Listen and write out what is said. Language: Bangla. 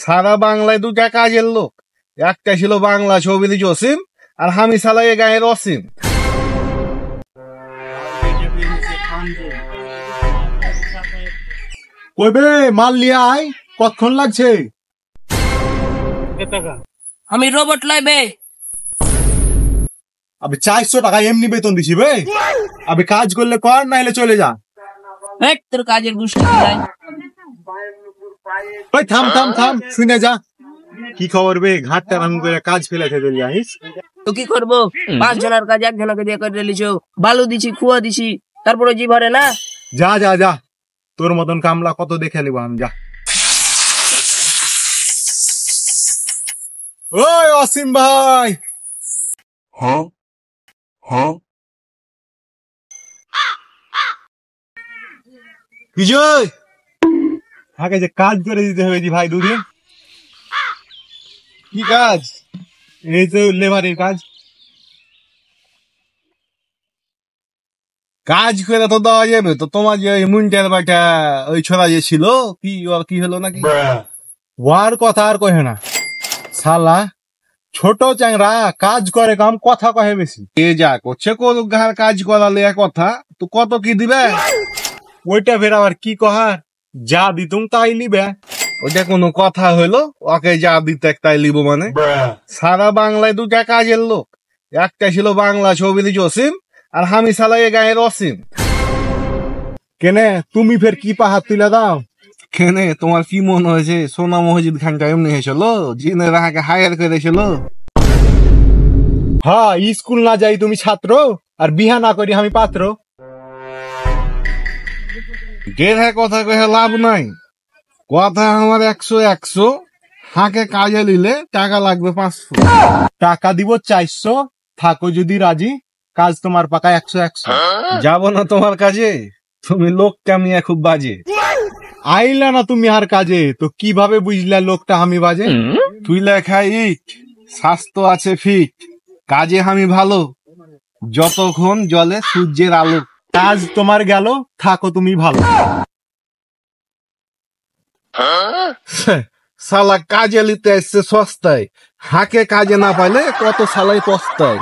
সারা বাংলায় দুটা কাজের লোক, একটা ছিল বাংলা ছবির জসিম আর আমি সালাই গায়ের অসীম। কইবে মাল নিয়ে আয়, কতক্ষণ লাগছে? আমি রোবট লাইবে। আমি 400 টাকা এমনি বেতন দিছি বে। আমি কাজ করলে কর, নাইলে চলে যা। এক তোর কাজের গোষ্ঠী নাই। ওই থাম থাম থাম, শুনে যা। কি খবর বে? ঘাটটা রাম করে কাজ ফেলে থেকে যাইস। তো কি করবো, 5 জনের কাজ একজনকে দিয়ে করে দিলিছো। বালু দিছি, খুয়া দিছি, তারপরে জি ভরে না। যা যা যা, তোর মতন কামলা কত দেখে নিব আমি, যা। ওই অসীম ভাই, বিজয়, আগে যে কাজ করে দিতে হবে ভাই দুদিন। কি কাজ? এই তো লেবারের কাজ। কাজ করে তো দেওয়া যাবে তো, তোমার যে মুন্টার বাটা ওই ছোড়া যে ছিল, কি ওর কি হলো নাকি? ওয়ার কথা আর কহে না, শালা ছোট চ্যাংরা কাজ করে কম, কথা কহে বেশি। এ যা করছে করুক, ঘর কাজ করালে এক কথা, তো কত কি দিবে? ওইটা ফের আবার কি কহার, যা দিতুম তাই নিবে। ওইটা কোনো কথা হইলো? ওকে যা দিতে তাই লিব মানে? সারা বাংলায় দুটা কাজের লোক, একটা ছিল বাংলা ছবির জসিম আর আমি সালাই গায়ের অসীম। কেনে তুমি ফের কি পাহাড় তুলে দাও? কেনে তোমার কি মনে হয়েছে সোনা মসজিদ খানটা এমনি হয়েছিল, জিনে রাহাকে হায়ার করেছিল? হ্যাঁ, স্কুল না যাই তুমি ছাত্র, আর বিহা না করি আমি পাত্র। গেরহা কথা কহে লাভ নাই, কথা আমার 100 হাঁকে কাজে নিলে টাকা লাগবে 500। টাকা দিব 400, থাকো যদি রাজি, কাজ তোমার পাকা 100। যাব না তোমার কাজে, তুমি লোক কামিয়া খুব বাজে। আইলা না তুমি আর কাজে, তো কিভাবে বুঝলা লোকটা আমি বাজে? তুই লেখা ইট, স্বাস্থ্য আছে ফিট, কাজে আমি ভালো, যতক্ষণ জলে সূর্যের আলো। কাজ তোমার গেল, থাকো তুমি ভালো। শালা কাজে নিতে এসছে সস্তায়, হাঁকে কাজে না পাইলে কত শালাই পস্তায়।